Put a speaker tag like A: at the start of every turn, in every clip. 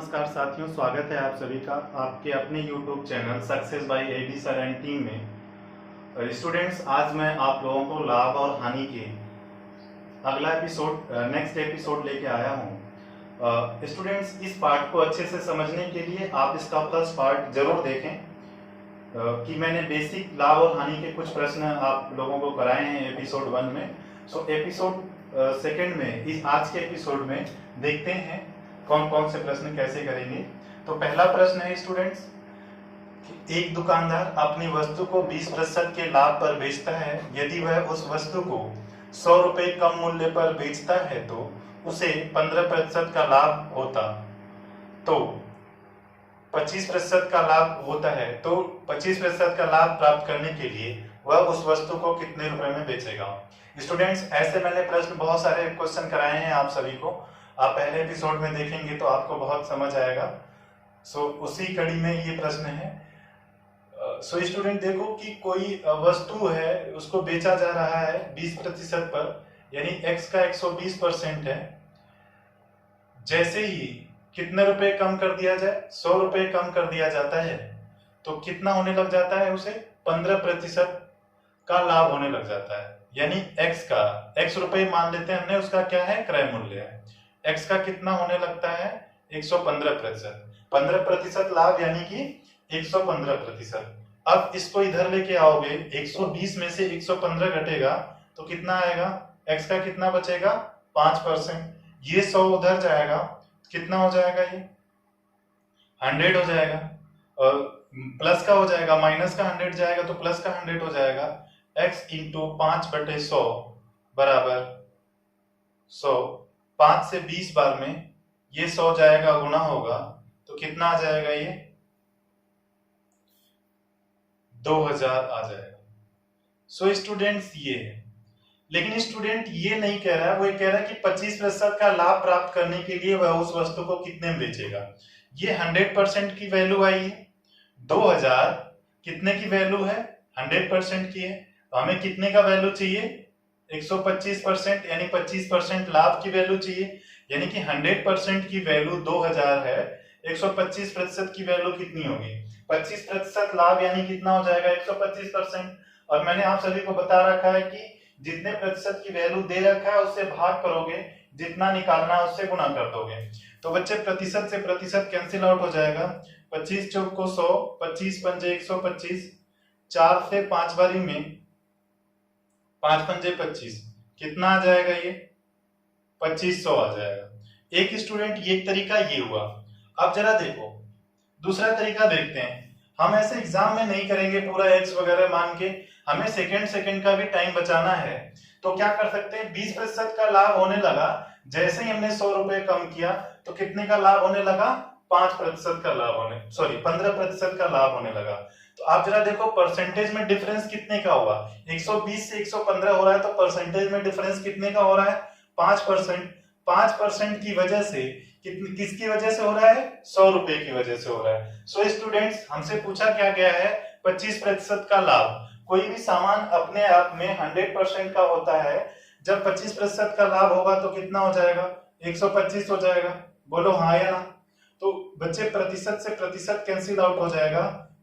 A: नमस्कार साथियों, स्वागत है आप सभी का आपके अपने YouTube channel success by AB sir and team में। स्टूडेंट्स, आज मैं आप लोगों को लाभ और हानि के अगला एपिसोड नेक्स्ट एपिसोड लेके आया हूँ। स्टूडेंट्स, इस पार्ट को अच्छे से समझने के लिए आप इसका फर्स्ट पार्ट जरूर देखें कि मैंने बेसिक लाभ और हानि के कुछ प्रश्न आप लोगों को कराए हैं एपिसोड 1 में। सो एपिसोड सेकेंड में इस आज के एपिसोड में देखते हैं कौन कौन से प्रश्न कैसे करेंगे। तो पहला प्रश्न है स्टूडेंट्स, एक दुकानदार अपनी वस्तु को 20% के लाभ पर बेचता है। यदि वह उस वस्तु को 100 रुपए कम मूल्य पर बेचता है तो उसे 15% का लाभ होता, तो 25% का लाभ होता है, तो 25% का लाभ प्राप्त करने के लिए वह उस वस्तु को कितने रुपए में बेचेगा। स्टूडेंट्स, ऐसे मैंने प्रश्न बहुत सारे क्वेश्चन कराए हैं आप सभी को। आप पहले एपिसोड में देखेंगे तो आपको बहुत समझ आएगा। उसी कड़ी में ये प्रश्न है। स्टूडेंट, देखो कि कोई वस्तु है, उसको बेचा जा रहा है 20% पर, यानी x का 120% है। जैसे ही कितने रुपए कम कर दिया जाए, 100 रुपए कम कर दिया जाता है, तो कितना होने लग जाता है, उसे 15% का लाभ होने लग जाता है। यानी x रुपए मान लेते हैं हमने, उसका क्या है, क्रय मूल्य है। x का कितना होने लगता है, 115%। 15% लाभ यानी कि 115%। अब इसको इधर लेके आओगे, 120 में से 115 घटेगा तो कितना आएगा, x का कितना बचेगा, 5%। ये 100 उधर जाएगा, कितना हो जाएगा, ये 100 हो जाएगा। और प्लस का हो जाएगा, माइनस का 100 जाएगा तो प्लस का 100 हो जाएगा। x इंटू 5/100 बराबर 100। 5 से 20 बार में ये 100 जाएगा, गुना होगा तो कितना आ जाएगा, ये 2000 आ जाएगा। स्टूडेंट्स, ये है। लेकिन स्टूडेंट ये नहीं कह रहा है, वो ये कह रहा है कि 25% का लाभ प्राप्त करने के लिए वह उस वस्तु को कितने में बेचेगा। ये 100% की वैल्यू आई है। 2000 कितने की वैल्यू है, 100% की है। तो हमें कितने का वैल्यू चाहिए, 125%, यानी 25% लाभ की वैल्यू चाहिए। यानी कि 100% की वैल्यू 2000 है, 125% की वैल्यू कितनी होगी, 25% लाभ यानी कितना हो जाएगा, 125%। और मैंने आप सभी को बता रखा है कि जितने प्रतिशत की वैल्यू दे रखा है उससे भाग करोगे, जितना निकालना है उससे गुना कर दोगे। तो बच्चे, प्रतिशत से प्रतिशत कैंसिल आउट हो जाएगा। 25 चौक को 100, 25 पंजे 125, 4 से 5 बारी में 5 पंजे 25, कितना आ जाएगा, ये 2500 आ जाएगा। एक स्टूडेंट, ये तरीका ये हुआ। अब जरा देखो दूसरा तरीका देखते हैं। हम ऐसे एग्जाम में नहीं करेंगे पूरा एक्स वगैरह मान के, हमें सेकंड का भी टाइम बचाना है। तो क्या कर सकते हैं, 20% का लाभ होने लगा, जैसे ही हमने 100 रुपए कम किया तो कितने का लाभ होने लगा, 5% का लाभ होने, 15% का लाभ होने लगा। तो आप जरा देखो परसेंटेज में डिफरेंस कितने का हुआ, 120 से 115 हो रहा है, तो परसेंटेज में डिफरेंस कितने का हो रहा है, 5%। 5% की वजह से किसकी वजह से हो रहा है, 100 रुपए की वजह से हो रहा है। स्टूडेंट्स, हमसे पूछा क्या गया है, 25% का लाभ। कोई भी सामान अपने आप में 100% का होता है। जब 25% का लाभ होगा तो कितना हो जाएगा, 125 हो जाएगा। बोलो हाँ या ना। तो बच्चे, प्रतिशत से प्रतिशत कैंसिल आउट हो जाएगा।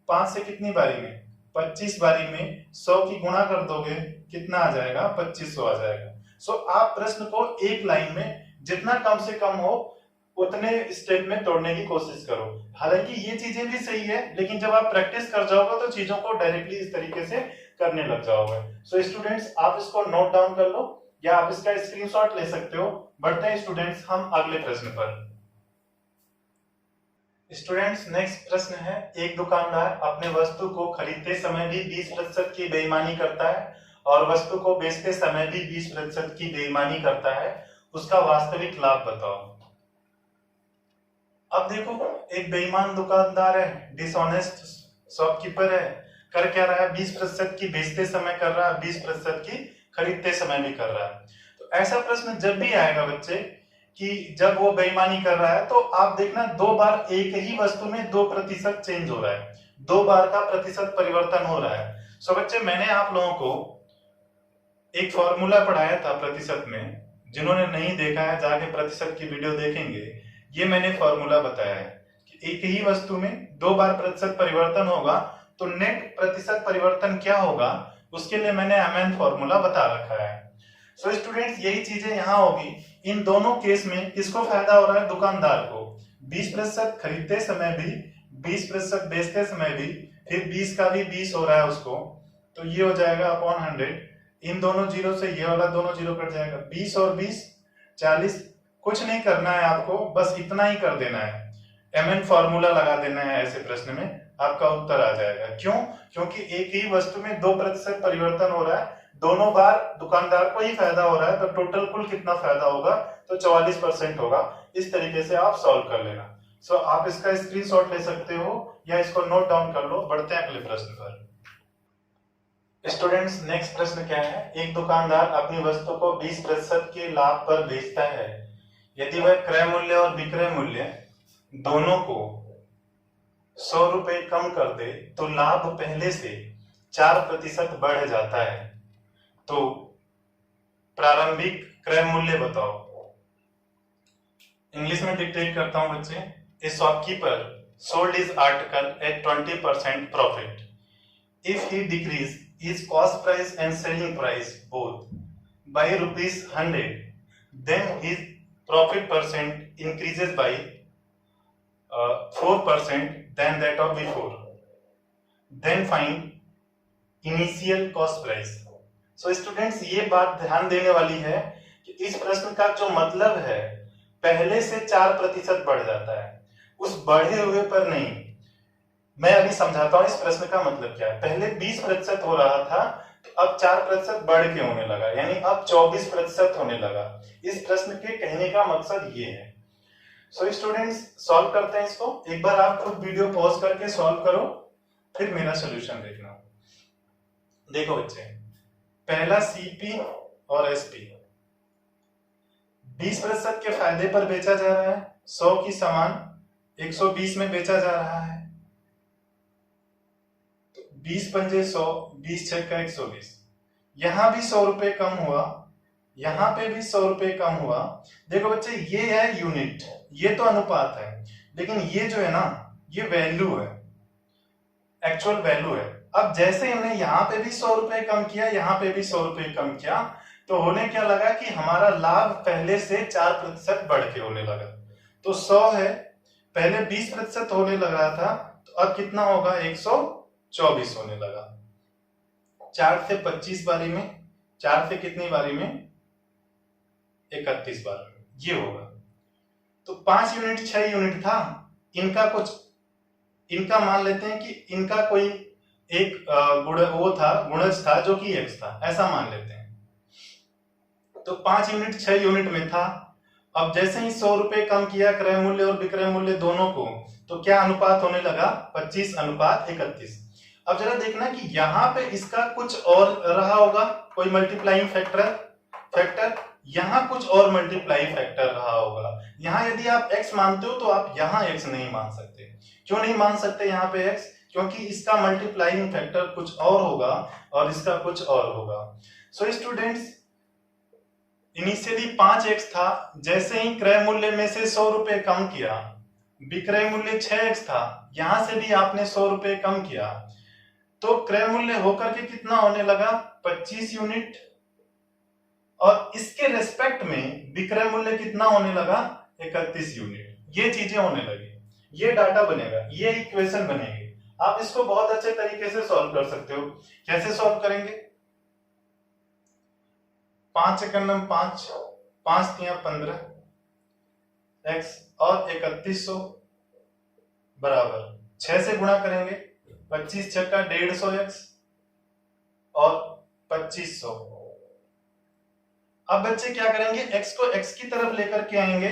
A: 5 से कितनी बारी में, 25 बारी में 100 की गुणा कर दोगे, कितना आ जाएगा, 2500 आ जाएगा। आप प्रश्न को एक लाइन में जितना कम से कम हो उतने स्टेप में तोड़ने की कोशिश करो। हालांकि ये चीजें भी सही है, लेकिन जब आप प्रैक्टिस कर जाओगे तो चीजों को डायरेक्टली इस तरीके से करने लग जाओगे। स्टूडेंट्स, आप इसको नोट डाउन कर लो या आप इसका स्क्रीनशॉट ले सकते हो। बढ़ते हैं स्टूडेंट्स हम अगले प्रश्न पर। स्टूडेंट्स, नेक्स्ट प्रश्न है, एक दुकानदार अपने वस्तु को खरीदते समय भी 20% की बेईमानी करता है और वस्तु को बेचते समय भी 20% की बेईमानी करता है, उसका वास्तविक लाभ बताओ। अब देखो, एक बेईमान दुकानदार है, डिसऑनेस्ट शॉपकीपर है, कर क्या रहा है, 20% की बेचते समय कर रहा है, 20% की खरीदते समय भी कर रहा है। तो ऐसा प्रश्न जब भी आएगा बच्चे कि जब वो बेईमानी कर रहा है, तो आप देखना 2 बार एक ही वस्तु में 2% चेंज हो रहा है, 2 बार का प्रतिशत परिवर्तन हो रहा है। बच्चे, मैंने आप लोगों को एक फॉर्मूला पढ़ाया था प्रतिशत में, जिन्होंने नहीं देखा है जाके प्रतिशत की वीडियो देखेंगे। ये मैंने फॉर्मूला बताया है। एक ही वस्तु में 2 बार प्रतिशत परिवर्तन होगा तो नेट प्रतिशत परिवर्तन क्या होगा, उसके लिए मैंने mn फॉर्मूला बता रखा है। सो स्टूडेंट्स यही चीजें यहाँ होगी। इन दोनों केस में किसको फायदा हो रहा है, दुकानदार को। 20% खरीदते समय भी, 20% बेचते समय भी, फिर 20 का भी 20 हो रहा है उसको, तो ये हो जाएगा अपॉन 100। इन दोनों जीरो से ये वाला दोनों जीरो कट जाएगा, 20 और 20 40। कुछ नहीं करना है आपको, बस इतना ही कर देना है, mn फॉर्मूला लगा देना है ऐसे प्रश्न में, आपका उत्तर आ जाएगा। क्यों? क्योंकि एक ही वस्तु में 2% परिवर्तन हो रहा है, दोनों बार दुकानदार को ही फायदा हो रहा है, तो टोटल कुल कितना फायदा होगा, तो 44% होगा। इस तरीके से आप सॉल्व कर लेना। सो आप इसका स्क्रीनशॉट ले सकते हो या इसको नोट डाउन कर लो। बढ़ते हैं अगले प्रश्न पर। स्टूडेंट्स नेक्स्ट प्रश्न क्या है, एक दुकानदार अपनी वस्तु को 20% के लाभ पर बेचता है। यदि वह क्रय मूल्य और विक्रय मूल्य दोनों को 100 रुपए कम कर दे तो लाभ पहले से 4% बढ़ जाता है। तो प्रारंभिक क्रय मूल्य बताओ। इंग्लिश में डिक्टेट करता हूं बच्चे। A shopkeeper sold his article at 20% profit. If he decrease his cost price and selling price both by ₹100, then his profit percent increases by 4% than that of before. Then find initial cost price. So students ये बात ध्यान देने वाली है कि इस प्रश्न का जो मतलब है पहले से 4% बढ़ जाता है, उस बढ़े हुए पर नहीं। मैं अभी समझाता हूं इस प्रश्न का मतलब क्या है। पहले 20% हो रहा था, तो अब 4% बढ़ के होने लगा, यानी अब 24% होने लगा। इस प्रश्न के कहने का मकसद ये है। सो स्टूडेंट्स सॉल्व करते हैं इसको। एक बार आप खुद वीडियो पॉज करके सॉल्व करो, फिर मेरा सोल्यूशन देखना। देखो बच्चे, पहला सीपी और एसपी 20% के फायदे पर बेचा जा रहा है। 100 की सामान 120 में बेचा जा रहा है। 20 पंजे 100, 20 छक्का 120। यहां भी 100 रुपए कम हुआ, यहां पे भी 100 रुपए कम हुआ। देखो बच्चे ये है यूनिट, ये तो अनुपात है, लेकिन ये जो है ना ये वैल्यू है, एक्चुअल वैल्यू है। अब जैसे हमने यहाँ पे भी 100 रुपए कम किया, यहाँ पे भी 100 रुपए कम किया, तो होने क्या लगा कि हमारा लाभ पहले से 4% बढ़ के होने लगा। तो 100 है, पहले 20% होने लगा था, तो अब कितना होगा, 124 होने लगा। 4 से 25 बारी में, 4 से कितनी बारी में, 31 बार में, ये होगा। तो 5 यूनिट 6 यूनिट था, इनका मान लेते हैं कि इनका कोई एक गुणज था जो कि x था, ऐसा मान लेते हैं। तो 5 यूनिट 6 यूनिट में था। अब जैसे ही 100 रुपए कम किया क्रय मूल्य और विक्रय मूल्य दोनों को, तो क्या अनुपात होने लगा, 25:31। अब जरा देखना कि यहाँ पे इसका कुछ और रहा होगा, कोई मल्टीप्लाइंग फैक्टर, यहाँ कुछ और मल्टीप्लाई फैक्टर रहा होगा। यहाँ यदि आप x मानते हो तो आप यहाँ x नहीं मान सकते। क्यों नहीं मान सकते यहाँ पे x? क्योंकि इसका मल्टीप्लाइंग फैक्टर कुछ और होगा और इसका कुछ और होगा। सो स्टूडेंट्स इनिशियली 5x था, जैसे ही क्रय मूल्य में से 100 रुपए कम किया, विक्रय मूल्य 6x था, यहां से भी आपने 100 रुपए कम किया, तो क्रय मूल्य होकर के कितना होने लगा, 25 यूनिट, और इसके रेस्पेक्ट में विक्रय मूल्य कितना होने लगा, 31 यूनिट। ये चीजें होने लगी, ये डाटा बनेगा, ये इक्वेशन बनेगी। आप इसको बहुत अच्छे तरीके से सॉल्व कर सकते हो। कैसे सॉल्व करेंगे, 5 एकम 5, 5 तिया 15 x और 3100 बराबर 6 से गुणा करेंगे, 25 छक्का 150 x और 2500। अब बच्चे क्या करेंगे, x को x की तरफ लेकर के आएंगे,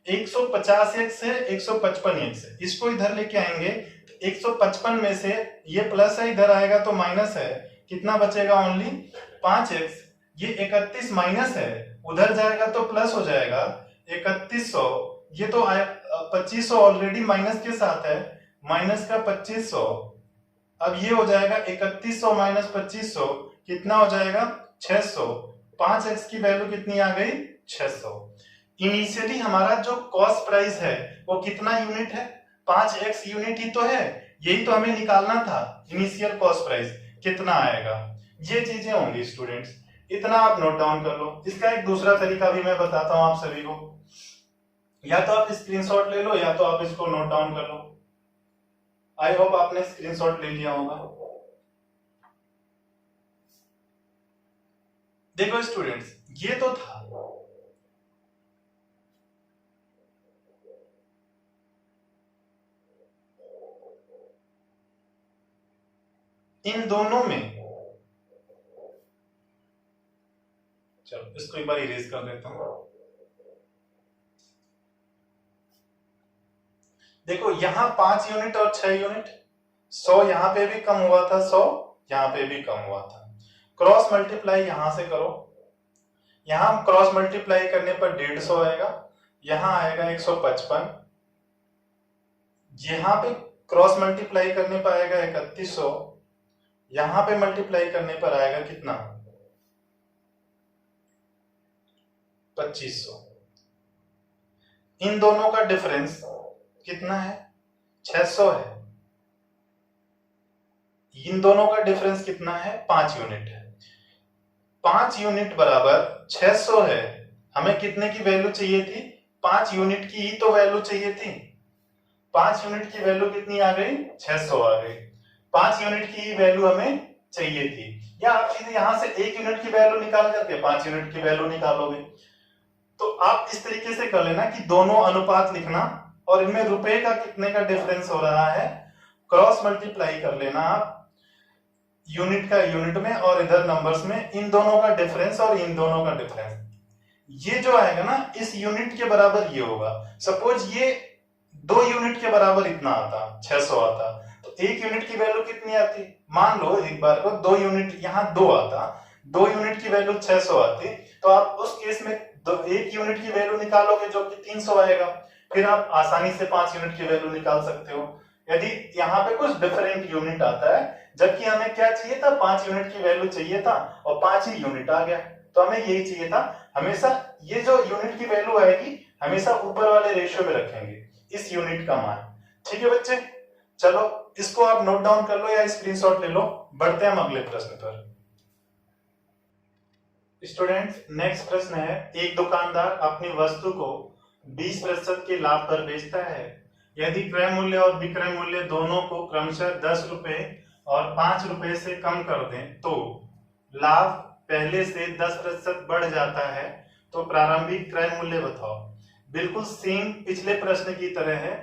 A: 150x है, 155x है, इसको इधर लेके आएंगे, तो 155 में से ये प्लस है, इधर आएगा तो माइनस है, कितना बचेगा, ओनली 5x। ये 31 माइनस है, उधर जाएगा तो प्लस हो जाएगा 3100। ये तो 2500 ऑलरेडी माइनस के साथ है, माइनस का 2500। अब ये हो जाएगा 3100 माइनस 2500, कितना हो जाएगा, 600। 5x की वैल्यू कितनी आ गई, 600। इनिशियली हमारा जो कॉस्ट प्राइस है वो कितना यूनिट है, 5x यूनिट ही तो है, यही तो हमें निकालना था। इनिशियल कॉस्ट प्राइस कितना आएगा, ये चीजें होंगी स्टूडेंट्स, इतना आप नोट डाउन कर लो। इसका एक दूसरा तरीका भी मैं बताता हूं आप सभी को, या तो आप स्क्रीनशॉट ले लो या तो आप इसको नोट डाउन कर लो। आई होप आपने स्क्रीनशॉट ले लिया होगा। देखो स्टूडेंट्स, ये तो था, इन दोनों में, चलो इसको एक बार इरेज कर देता हूं। देखो यहां 5 यूनिट और 6 यूनिट, 100 यहां पे भी कम हुआ था, 100 यहां पे भी कम हुआ था। क्रॉस मल्टीप्लाई यहां से करो, यहां क्रॉस मल्टीप्लाई करने पर 150 आएगा, यहां आएगा 155, यहां पे क्रॉस मल्टीप्लाई करने पर आएगा 3100, यहां पे मल्टीप्लाई करने पर आएगा कितना, 2500। इन दोनों का डिफरेंस कितना है, 600 है। इन दोनों का डिफरेंस कितना है, 5 यूनिट है। 5 यूनिट बराबर 600 है, हमें कितने की वैल्यू चाहिए थी, 5 यूनिट की ही तो वैल्यू चाहिए थी। 5 यूनिट की वैल्यू कितनी आ गई, 600 आ गई। 5 यूनिट की ही वैल्यू हमें चाहिए थी, या आप सीधे यहां से 1 यूनिट की वैल्यू निकाल करके 5 यूनिट की वैल्यू निकालोगे। तो आप इस तरीके से कर लेना कि दोनों अनुपात लिखना और इनमें रुपए का कितने का डिफरेंस हो रहा है, क्रॉस मल्टीप्लाई कर लेना आप यूनिट का यूनिट में और इधर नंबर्स में, इन दोनों का डिफरेंस और इन दोनों का डिफरेंस, ये जो आएगा ना इस यूनिट के बराबर ये होगा। सपोज ये 2 यूनिट के बराबर इतना आता, 600 आता, तो 1 यूनिट की वैल्यू कितनी आती, मान लो एक बार को 2 यूनिट, यहाँ 2 आता, 2 यूनिट की वैल्यू 600 आती, तो आप उस केस में 1 यूनिट की वैल्यू निकालोगे जो कि 300 आएगा, फिर आप आसानी से 5 यूनिट की वैल्यू निकाल सकते हो। यदि यहाँ पे कुछ डिफरेंट यूनिट आता है, जबकि हमें क्या चाहिए था, 5 यूनिट की वैल्यू चाहिए था और 5 ही यूनिट आ गया, तो हमें यही चाहिए था। हमेशा ये जो यूनिट की वैल्यू आएगी हमेशा ऊपर वाले रेशियो में रखेंगे इस यूनिट का मान। ठीक है बच्चे, चलो इसको आप नोट डाउन कर लो या स्क्रीनशॉट ले लो। बढ़ते हैं हम अगले प्रश्न पर। स्टूडेंट्स नेक्स्ट प्रश्न है, एक दुकानदार अपनी वस्तु को 20% के लाभ पर बेचता है। यदि क्रय मूल्य और विक्रय मूल्य दोनों को क्रमशः 10 रुपए और 5 रुपए से कम कर दें तो लाभ पहले से 10% बढ़ जाता है, तो प्रारंभिक क्रय मूल्य बताओ। बिल्कुल सेम पिछले प्रश्न की तरह है,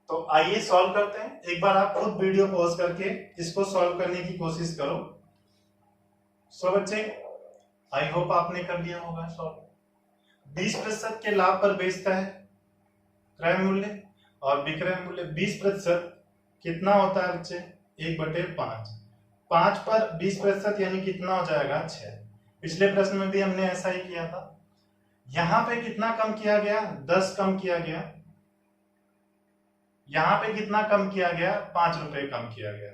A: तो आइए सॉल्व करते हैं। एक बार आप खुद वीडियो पॉज करके इसको सॉल्व करने की कोशिश करो। सो बच्चे आई होप आपने कर लिया होगा सॉल्व। 20% के लाभ पर बेचता है क्रय मूल्य और विक्रय मूल्य, 20% कितना होता है बच्चे, 1/5, 5 पर 20% यानी कितना हो जाएगा, 6। पिछले प्रश्न में भी हमने ऐसा ही किया था। यहां पे कितना कम किया गया, 10 कम किया गया, यहां पे कितना कम किया गया, 5 रुपए कम किया गया।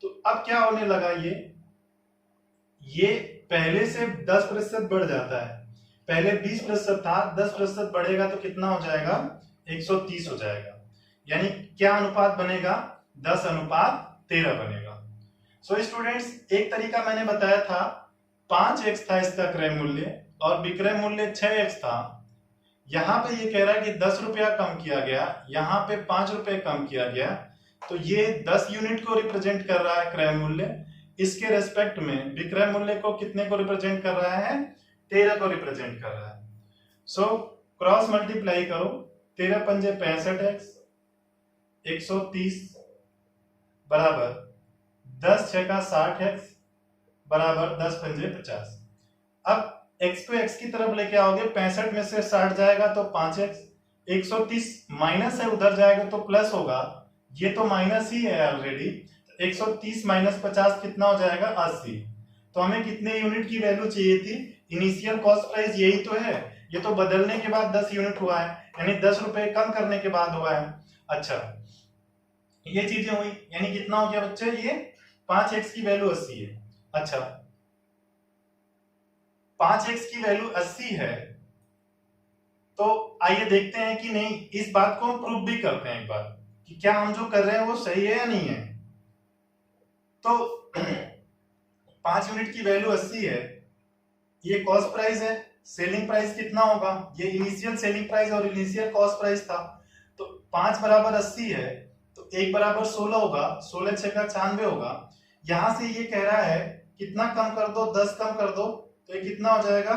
A: तो अब क्या होने लगा, ये पहले से 10% बढ़ जाता है। पहले 20% था, 10% बढ़ेगा तो कितना हो जाएगा, 130 हो जाएगा। यानी क्या अनुपात बनेगा, 10:13 बनेगा। सो स्टूडेंट्स एक तरीका मैंने बताया था, 5x था इसका क्रय मूल्य और विक्रय मूल्य 6x था। यहां पे ये कह रहा है कि 10 रुपया कम किया गया, यहाँ पे 5 रुपए कम किया गया, तो ये 10 यूनिट को रिप्रेजेंट कर रहा है क्रय मूल्य। इसके रेस्पेक्ट में विक्रय मूल्य को कितने को रिप्रेजेंट कर रहा है, 13 को रिप्रेजेंट कर रहा है। सो क्रॉस मल्टीप्लाई करो, 13 पंजे 65x, 130 बराबर 10 6 का 60x बराबर 10 पंजे 50। अब x को x की तरफ लेके आओगे, 65 में से 60 जाएगा तो 5x, 130 माइनस है उधर जाएगा तो प्लस होगा, ये तो माइनस ही है ऑलरेडी, 130 माइनस 50 कितना हो जाएगा, 80। तो हमें कितने यूनिट की वैल्यू चाहिए थी, इनिशियल कॉस्ट प्राइस यही तो है, ये तो बदलने के बाद 10 यूनिट हुआ है, यानी 10 रुपए कम करने के बाद हुआ है। अच्छा ये चीजें हुई, यानी कितना हो गया बच्चे, ये 5x की वैल्यू 80 है। अच्छा 5x की वैल्यू 80 है तो आइए देखते हैं कि नहीं, इस बात को हम प्रूव भी करते हैं एक बार कि क्या हम जो कर रहे हैं वो सही है या नहीं है। तो 5 यूनिट की वैल्यू 80 है, ये कॉस्ट प्राइस है, सेलिंग प्राइस कितना होगा, ये इनिशियल सेलिंग प्राइस और इनिशियल कॉस्ट प्राइस था। तो 5 बराबर 80 है, तो 1 बराबर 16 होगा, 16 6 का 96 होगा। यहां से ये कह रहा है कितना कम कर दो, 10 कम कर दो, तो ये कितना हो जाएगा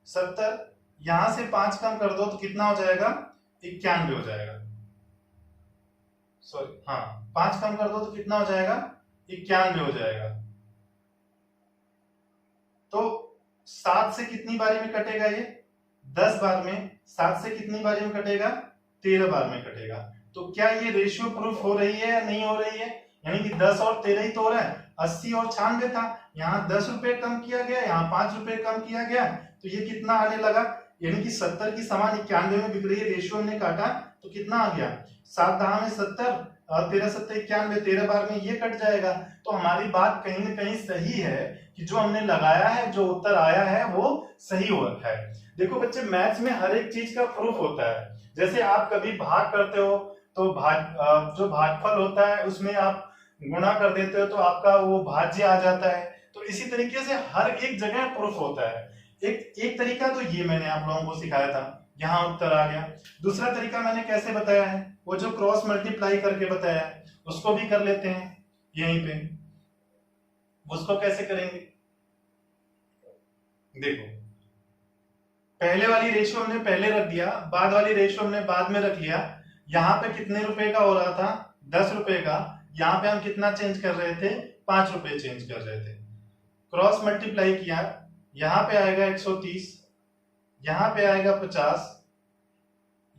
A: 70। यहां से 5 कम कर दो तो कितना हो जाएगा 91 हो जाएगा। सॉरी हाँ, 5 कम कर दो तो कितना हो जाएगा 91 हो जाएगा। तो 7 से कितनी बारी में कटेगा ये 10 बार में, 7 से कितनी बारी में कटेगा 13 बार में कटेगा। तो क्या ये रेशियो प्रूफ हो रही है या नहीं हो रही है, यानी कि 10 और 13 ही तो हो रहा है। 80 और 96 था, यहाँ 10 रुपए कम किया गया, यहाँ 5 रुपए कम किया गया, तो ये कितना आने लगा, यानी कि 70 की सामान 91 में बिक रही है। रेशियो हमने काटा तो कितना आ गया 7 दहा में 70 और 13 7 91, 13 बार में ये कट जाएगा। तो हमारी बात कहीं ना कहीं सही है कि जो हमने लगाया है, जो उत्तर आया है वो सही हुआ है। देखो बच्चे, मैथ्स में हर एक चीज का प्रूफ होता है। जैसे आप कभी भाग करते हो तो जो भागफल होता है उसमें आप गुणा कर देते हो तो आपका वो भाज्य आ जाता है। तो इसी तरीके से हर एक जगह प्रूफ होता है। एक तरीका तो ये मैंने आप लोगों को सिखाया था, यहाँ उत्तर आ गया। दूसरा तरीका मैंने कैसे बताया है, वो जो क्रॉस मल्टीप्लाई करके बताया है उसको भी कर लेते हैं यहीं पे। उसको कैसे करेंगे, देखो पहले वाली रेशियो हमने पहले रख दिया, बाद वाली रेशियो हमने बाद में रख लिया। यहाँ पे कितने रुपए का हो रहा था 10 रुपए का, यहाँ पे हम कितना चेंज कर रहे थे 5 रुपए चेंज कर रहे थे। क्रॉस मल्टीप्लाई किया, यहाँ पे आएगा 130, यहाँ पे आएगा 50,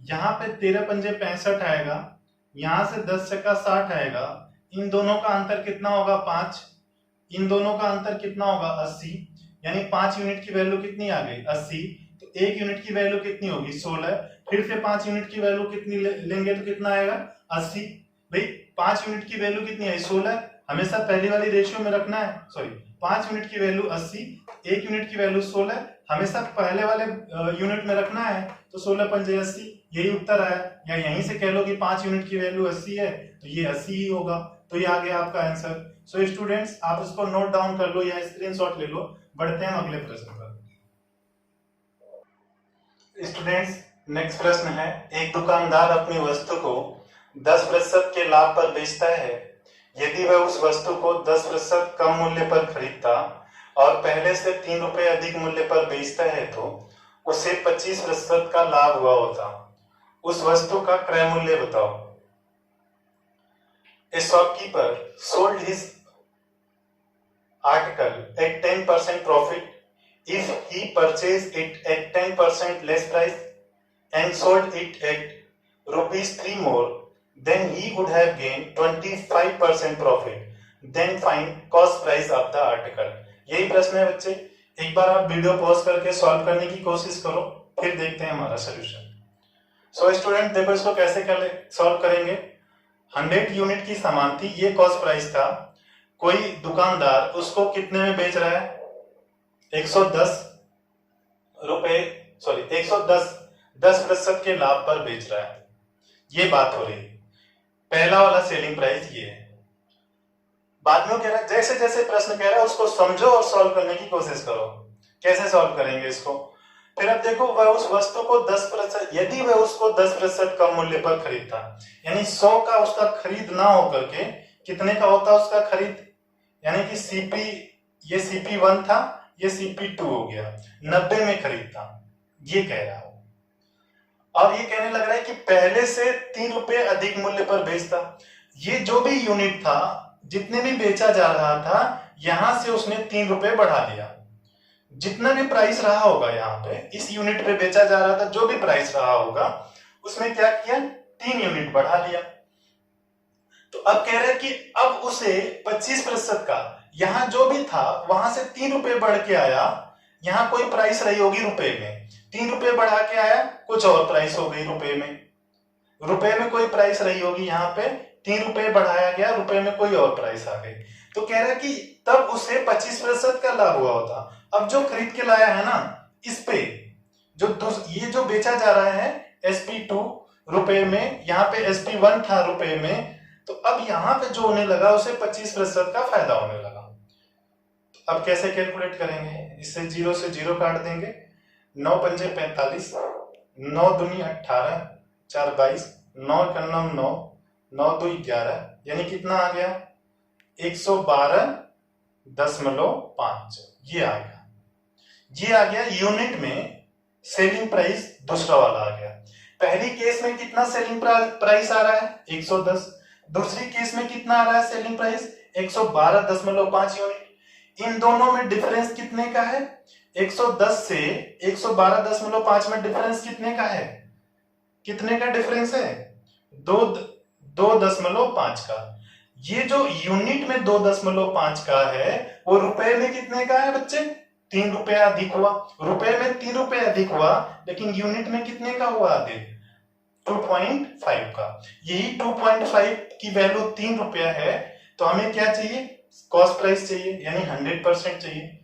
A: यहाँ पे 13 पंजे 65 आएगा, यहाँ से 10 छक्का 60 आएगा। इन दोनों का अंतर कितना होगा 5, इन दोनों का अंतर कितना होगा 80, यानी 5 यूनिट की वैल्यू कितनी आ गई 80। तो 1 यूनिट की वैल्यू कितनी होगी 16, फिर से 5 यूनिट की वैल्यू कितनी लेंगे तो कितना आएगा 80। भाई 5 यूनिट की वैल्यू कितनी है 16, हमेशा पहली वाली रेशियो में रखना है। सॉरी 5 यूनिट की वैल्यू 80, 1 यूनिट की वैल्यू 16, हमेशा पहले वाले यूनिट में रखना है। तो 16 पंजे 80, यही उत्तर आया। या यहीं से कह लो कि 5 यूनिट की वैल्यू 80 है तो ये 80 ही होगा। तो ये आ गया आपका आंसर। सो स्टूडेंट्स, आप इसको नोट डाउन कर लो या स्क्रीनशॉट ले लो। बढ़ते हैं अगले प्रश्न पर। स्टूडेंट्स, नेक्स्ट प्रश्न है, एक दुकानदार अपनी वस्तु को 10% के लाभ पर बेचता है। यदि वह उस वस्तु को 10% कम मूल्य पर खरीदता और पहले से 3 रुपए अधिक मूल्य पर बेचता है तो उसे 25% का लाभ हुआ होता। उस वस्तु का क्रय मूल्य बताओ। A shopkeeper sold his article at 10% profit if he purchased it at 10% less price and sold it at rupees 3 more, then he would have gained 25% profit. Then find cost price of the article. यही प्रश्न है बच्चे, एक बार आप video pause करके solve करने की कोशिश करो, फिर देखते हैं हमारा सोल्यूशन। सो स्टूडेंट देखो इसको कैसे सॉल्व करेंगे। 100 यूनिट की सामान थी, ये कॉस्ट प्राइस था। कोई दुकानदार उसको कितने में बेच रहा है 110 रुपए, सॉरी 110 10% के लाभ पर बेच रहा है। ये बात हो रही, पहला वाला सेलिंग प्राइस ये है। बाद में कह रहा है जैसे जैसे प्रश्न कह रहा है उसको समझो और सॉल्व करने की कोशिश करो। कैसे सॉल्व करेंगे इसको, फिर अब देखो वह उस वस्तु को 10%, यदि वह उसको 10% कम मूल्य पर खरीदता, यानी 100 का उसका खरीद ना होकर के कितने का होता उसका खरीद, यानी कि सीपी, ये CP1 था, ये CP2 हो गया, 90 में खरीदता, ये कह रहा हूं। और ये कहने लग रहा है कि पहले से 3 रुपए अधिक मूल्य पर बेचता। ये जो भी यूनिट था, जितने भी बेचा जा रहा था, यहां से उसने 3 रुपए बढ़ा दिया। जितना भी प्राइस रहा होगा यहाँ पे, इस यूनिट पे बेचा जा रहा था, जो भी प्राइस रहा होगा उसमें क्या किया 3 यूनिट बढ़ा लिया। तो अब कह रहे हैं कि अब उसे 25% का, यहां जो भी था वहां से 3 रुपए बढ़ के आया, यहां कोई प्राइस रही होगी रुपए में, 3 रुपए बढ़ा के आया, कुछ और प्राइस हो गई रुपए में, रुपए में कोई प्राइस रही होगी, यहाँ पे 3 रुपए बढ़ाया गया, रुपए में कोई और प्राइस आ गई। तो कह रहा है कि तब उसे 25% का लाभ हुआ होता। अब जो खरीद के लाया है ना, इस पे ये जो बेचा जा रहा है SP2 रुपए में, यहाँ पे SP1 था रुपए में, तो अब यहाँ पे जो होने लगा उसे 25% का फायदा होने लगा। तो अब कैसे कैलकुलेट करेंगे? इससे 0 से 0 काट देंगे, 9 पंजे 45, 9 दूनी 18, 4 22, 9 का 9 9, 9 2 11, यानी कितना आ गया? 112.5। ये आ गया। ये आ गया यूनिट में सेलिंग प्राइस, दूसरा वाला आ गया। पहली केस में कितना सेलिंग प्राइस आ रहा है? 110। दूसरी केस में कितना आ रहा है सेलिंग प्राइस? 112.5 यूनिट। इन दोनों में डिफरेंस कितने का है? 110 से 112.5 में डिफरेंस कितने का है? कितने का डिफरेंस है? 2.5 का। ये जो यूनिट में 2.5 का है वो रुपए में कितने का है बच्चे? 3 रुपया अधिक हुआ। रुपए में 3 रुपए अधिक हुआ, लेकिन यूनिट में कितने का हुआ अधिक? 2.5 का। यही 2.5 की वैल्यू 3 रुपया है, तो हमें क्या चाहिए? कॉस्ट प्राइस चाहिए, यानी 100% चाहिए।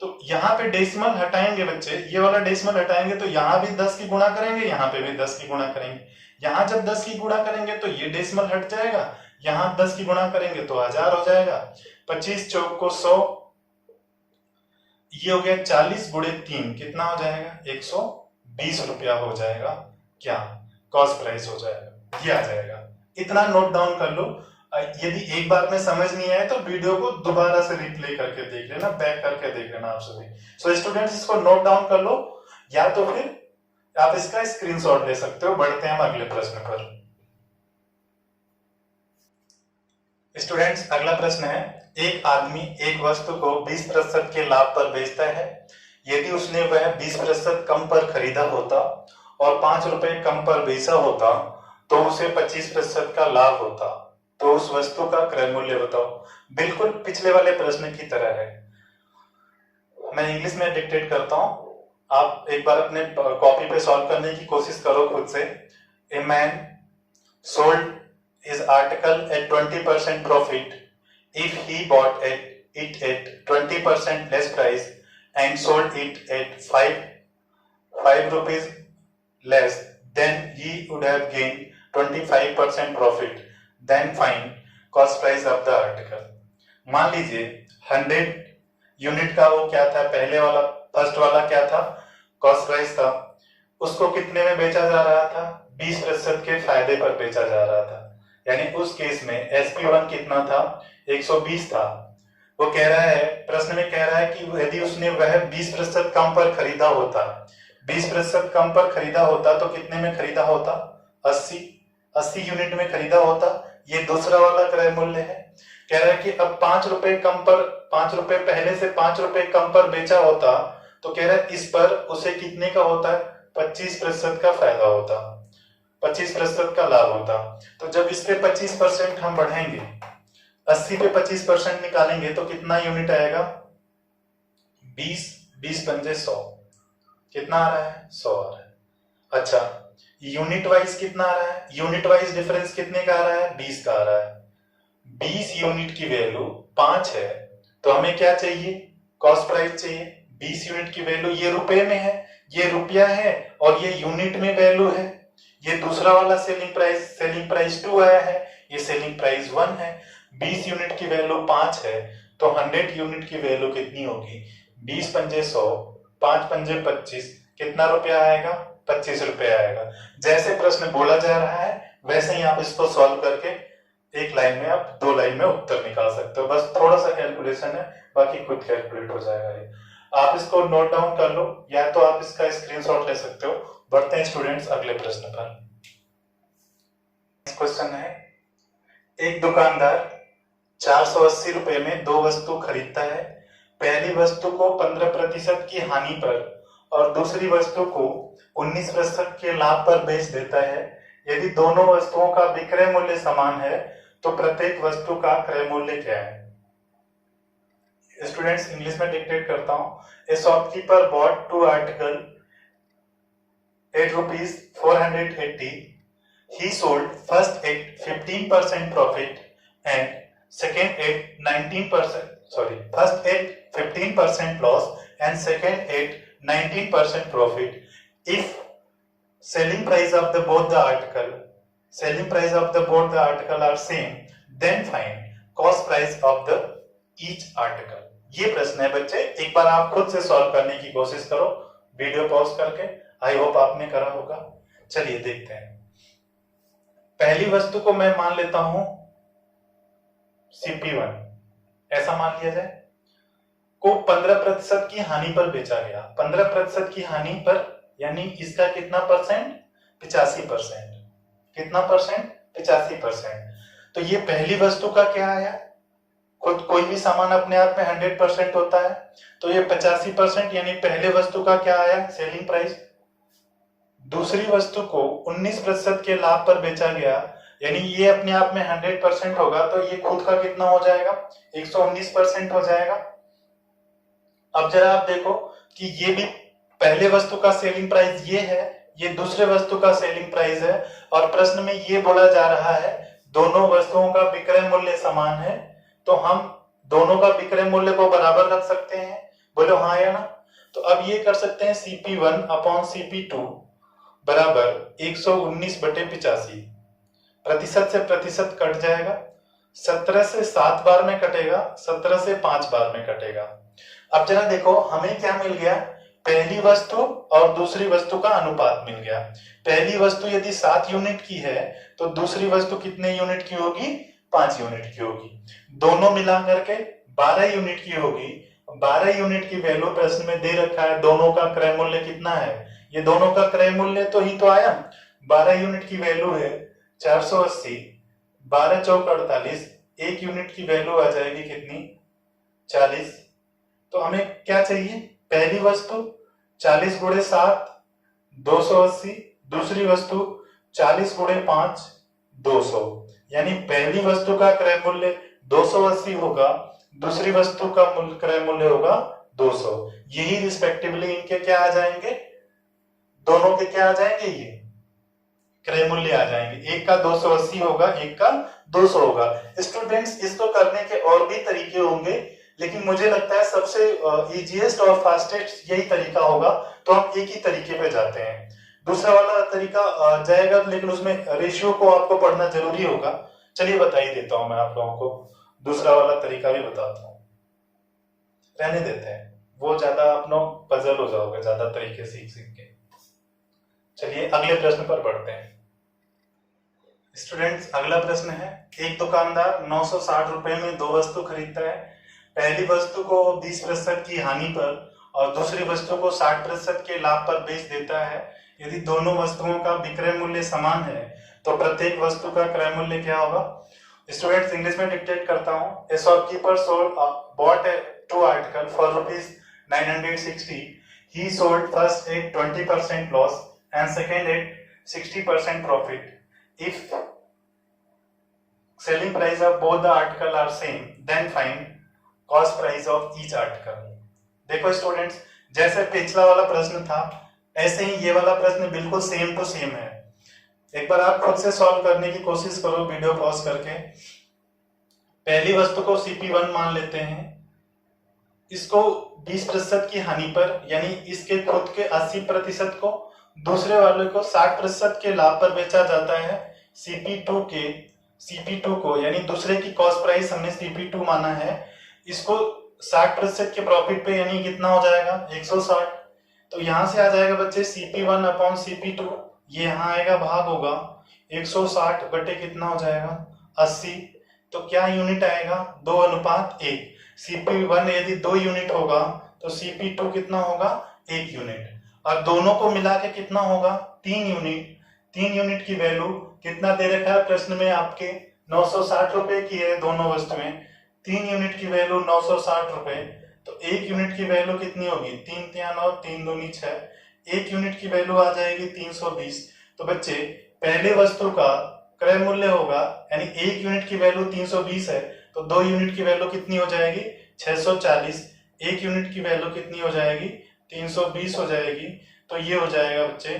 A: तो यहाँ पे डेसिमल हटाएंगे बच्चे, ये वाला डेसिमल हटाएंगे तो यहाँ भी 10 की गुणा करेंगे, यहाँ पे भी 10 की गुणा करेंगे। यहाँ जब 10 की गुणा करेंगे तो ये डेसिमल हट जाएगा, यहाँ 10 की गुणा करेंगे तो 1000 हो जाएगा। 25 चौक को 100, ये हो गया 40 गुणे 3, कितना हो जाएगा? 120 रुपया हो जाएगा। क्या? कॉस्ट प्राइस हो जाएगा, ये आ जाएगा। इतना नोट डाउन कर लो। यदि एक बार में समझ नहीं आए तो वीडियो को दोबारा से रिप्ले करके देख लेना, बैक करके देख लेना आप सभी। सो स्टूडेंट्स, इसको नोट डाउन कर लो, या तो फिर आप इसका स्क्रीनशॉट ले सकते हो। बढ़ते हैं हम अगले प्रश्न पर। स्टूडेंट्स, अगला प्रश्न है, एक आदमी एक वस्तु को 20% के लाभ पर बेचता है। यदि उसने वह 20% कम पर खरीदा होता और 5 रुपए कम पर बेचा होता तो उसे 25% का लाभ होता, तो उस वस्तु का क्रय मूल्य बताओ। बिल्कुल पिछले वाले प्रश्न की तरह है। मैं इंग्लिश में डिक्टेट करता हूं, आप एक बार अपने कॉपी पे सॉल्व करने की कोशिश करो खुद से। A man sold his article at 20% profit if he bought it at 20% less price and sold it at 5 rupees less, then he would have gained 25% profit. Then find cost price of the article. मान लीजिए 100 unit का वो क्या था, पहले वाला first वाला क्या था? कॉस्ट प्राइस था। उसको कितने में बेचा जा रहा था? 20% के फायदे पर बेचा जा रहा था। यानी उस केस में SP1 कितना था? 120 था। वो कह रहा है, प्रश्न में कह रहा है कि यदि उसने वह 20% कम पर खरीदा होता, 20% कम पर खरीदा होता तो कितने में खरीदा होता? 80 यूनिट में खरीदा होता। ये दूसरा वाला क्रय मूल्य है। कह रहा है कि अब 5 रुपए कम पर, 5 रुपए पहले से 5 रुपए कम पर बेचा होता तो कह रहा है इस पर उसे कितने का होता है? 25% का फायदा होता, 25% का लाभ होता। तो जब इस पे 25% हम बढ़ाएंगे, 80 पे 25% निकालेंगे तो कितना यूनिट आएगा? 20 पंजे 100, कितना आ रहा है? 100 आ रहा है। अच्छा, यूनिट वाइज कितना आ रहा है? यूनिट वाइज डिफरेंस कितने का आ रहा है? 20 का आ रहा है। 20 यूनिट की वैल्यू 5 है, तो हमें क्या चाहिए? कॉस्ट प्राइस चाहिए। 20 यूनिट की वैल्यू, ये रुपए में है, ये रुपया है, और ये यूनिट में वैल्यू है। ये दूसरा वाला सेलिंग प्राइस 2 आया है, ये सेलिंग प्राइस 1 है। 20 यूनिट की वैल्यू 5 है, तो 100 यूनिट की वैल्यू कितनी होगी? 20 पंजे 100, 5 पंजे 25, कितना रुपया आएगा? 25 रुपया आएगा। जैसे प्रश्न बोला जा रहा है वैसे ही आप इसको सॉल्व करके एक लाइन में, आप 2 लाइन में उत्तर निकाल सकते हो। बस थोड़ा सा कैलकुलेशन है, बाकी खुद कैलकुलेट हो जाएगा। ये आप इसको नोट डाउन कर लो, या तो आप इसका स्क्रीनशॉट ले सकते हो। बढ़ते हैं स्टूडेंट्स अगले प्रश्न पर। क्वेश्चन है, एक दुकानदार 480 रुपए में 2 वस्तु खरीदता है। पहली वस्तु को 15% की हानि पर और दूसरी वस्तु को 19% के लाभ पर बेच देता है। यदि दोनों वस्तुओं का विक्रय मूल्य समान है तो प्रत्येक वस्तु का क्रय मूल्य क्या है? स्टूडेंट्स, इंग्लिश में डिक्टेट करता हूं। A shopkeeper bot 2 article at rupees 480. He sold first at 15% profit and second at 19%. Sorry, first at 15% loss and second at 19% profit if selling price of the both the article are same, then find cost price of the each article। ये प्रश्न है बच्चे, एक बार आप खुद से solve करने की कोशिश करो वीडियो पॉज करके। आई होप आपने करा होगा। चलिए देखते हैं। पहली वस्तु को मैं मान लेता हूं CP1, ऐसा मान लिया जाए, को 15% की हानि पर बेचा गया। 15% की हानि पर यानी इसका कितना परसेंट? 85%। कितना परसेंट? 85%। तो ये पहली वस्तु का क्या आया? खुद कोई भी सामान अपने आप में 100% होता है, तो ये 85% यानी पहले वस्तु का क्या आया? Selling price. दूसरी वस्तु को 19% के लाभ पर बेचा गया, यानी ये अपने आप में 100% होगा, तो ये खुद का कितना हो जाएगा? 119% हो जाएगा। अब जरा आप देखो कि ये भी पहले वस्तु का सेलिंग प्राइस ये है, ये दूसरे वस्तु का सेलिंग प्राइस है, और प्रश्न में ये बोला जा रहा है दोनों वस्तुओं का विक्रय मूल्य समान है, तो हम दोनों का विक्रय मूल्य को बराबर रख सकते हैं। बोलो हाँ या ना? तो अब ये कर सकते हैं CP1 अपॉन CP2 बराबर 119/85। प्रतिशत से प्रतिशत कट जाएगा, 17 से 7 बार में कटेगा, 17 से 5 बार में कटेगा। अब जरा देखो हमें क्या मिल गया? पहली वस्तु और दूसरी वस्तु का अनुपात मिल गया। पहली वस्तु यदि 7 यूनिट की है तो दूसरी वस्तु कितने यूनिट की होगी? 5 यूनिट की होगी। दोनों मिला करके 12 यूनिट की होगी। 12 यूनिट की वैल्यू प्रश्न में दे रखा है, दोनों का क्रय मूल्य कितना है? ये दोनों का क्रय मूल्य तो ही तो आया। 12 यूनिट की वैल्यू है 480, 12 चौक 48, 1 यूनिट की वैल्यू आ जाएगी कितनी? 40। तो हमें क्या चाहिए? पहली वस्तु 40 गुणे 7 280, दूसरी वस्तु 40 गुणे 5 200, यानी पहली वस्तु का क्रय मूल्य 280 होगा, दूसरी वस्तु का क्रय मूल्य होगा 200। यही रिस्पेक्टिवली इनके क्या आ जाएंगे? दोनों के क्या आ जाएंगे? ये क्रय मूल्य आ जाएंगे। एक का 280 होगा, एक का 200 होगा। स्टूडेंट्स इसको करने के और भी तरीके होंगे, लेकिन मुझे लगता है सबसे इजीएस्ट और फास्टेस्ट यही तरीका होगा, तो हम एक ही तरीके पे जाते हैं। दूसरा वाला तरीका जाएगा, लेकिन उसमें रेशियो को आपको पढ़ना जरूरी होगा। चलिए बता ही देता हूं मैं आप लोगों को, दूसरा वाला तरीका भी बताता हूं। रहने देते हैं, वो ज्यादा आप लोग पजल हो जाओगे ज्यादा तरीके सीख के। चलिए अगले प्रश्न पर बढ़ते हैं। स्टूडेंट्स अगला प्रश्न है, एक दुकानदार 960 रुपए में 2 वस्तु खरीदता है। पहली वस्तु को 20% की हानि पर और दूसरी वस्तु को 60% के लाभ पर बेच देता है। यदि दोनों वस्तुओं का विक्रय मूल्य समान है तो प्रत्येक वस्तु का क्रय मूल्य क्या होगा? स्टूडेंट्स इंग्लिश में डिक्टेट करता हूं। A shopkeeper sold bought 2 article for ₹960। He sold first at 20% loss and second at 60% profit. If selling price of both the article are same, then find cost price of each article। देखो students, जैसे पिछला वाला प्रश्न था ऐसे ही ये वाला प्रश्न बिल्कुल सेम टू सेम है। एक बार आप खुद से सॉल्व करने की कोशिश करो वीडियो पॉज करके। पहली वस्तु को CP1 मान लेते हैं, इसको 20% की हानि पर यानी इसके खुद के 80% को दूसरे वाले को 60% के लाभ पर बेचा जाता है। CP2 को यानी दूसरे की कॉस्ट प्राइस हमने CP2 माना है, इसको 60% के प्रॉफिट पे यानी कितना हो जाएगा? 160। तो यहां से आ जाएगा बच्चे CP1 अपॉन CP2, ये यहाँ आएगा भाग होगा 160 बटे कितना हो जाएगा? 80। तो क्या यूनिट आएगा? 2:1। CP1 यदि 2 यूनिट होगा तो CP2 कितना होगा? 1 यूनिट। और दोनों को मिला के कितना होगा? 3 यूनिट। 3 यूनिट की वैल्यू कितना दे रखा है प्रश्न में आपके? 960 रुपए की है दोनों वस्तुएं। 3 यूनिट की वैल्यू 960 रुपए, तो 1 यूनिट की वैल्यू कितनी होगी? 3 3 9 3 2 6। 1 यूनिट की वैल्यू आ जाएगी 320। तो बच्चे पहले वस्तु का क्रय मूल्य होगा, यानी 1 यूनिट की वैल्यू 320 है, तो 2 यूनिट की वैल्यू कितनी हो जाएगी? 640। 1 यूनिट की वैल्यू कितनी हो जाएगी? 320 हो जाएगी। तो ये हो जाएगा बच्चे,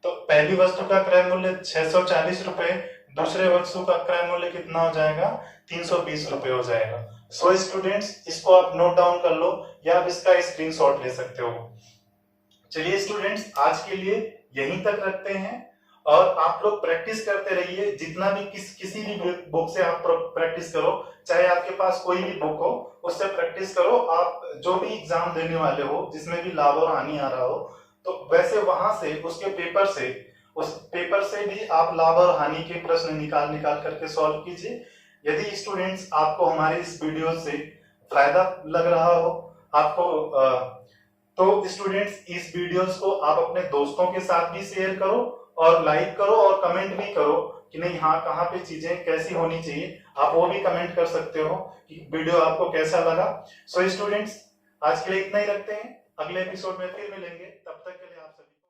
A: तो पहली वस्तु का क्रय मूल्य 640 रुपए, दूसरे वस्तु का क्रय मूल्य कितना हो जाएगा? 320 रुपए हो जाएगा। सो स्टूडेंट्स इसको आप नोट डाउन कर लो या आप इसका स्क्रीनशॉट ले सकते हो। चलिए स्टूडेंट्स, आज के लिए यहीं तक रखते हैं और आप लोग प्रैक्टिस करते रहिए। जितना भी किसी भी बुक से आप प्रैक्टिस करो, चाहे आपके पास कोई भी बुक हो, उससे प्रैक्टिस करो। आप जो भी एग्जाम देने वाले हो जिसमें भी लाभ और हानि आ रहा हो, तो वैसे वहां से उस पेपर से भी आप लाभ और हानि के प्रश्न निकाल निकाल करके सॉल्व कीजिए। यदि स्टूडेंट्स आपको हमारे इस वीडियो से फायदा लग रहा हो आपको तो स्टूडेंट्स इस वीडियोस को आप अपने दोस्तों के साथ भी शेयर करो और लाइक करो और कमेंट भी करो कि नहीं, हाँ, कहाँ पे चीजें कैसी होनी चाहिए। आप वो भी कमेंट कर सकते हो कि वीडियो आपको कैसा लगा। सो स्टूडेंट्स, आज के लिए इतना ही रखते हैं। अगले एपिसोड में फिर मिलेंगे। तब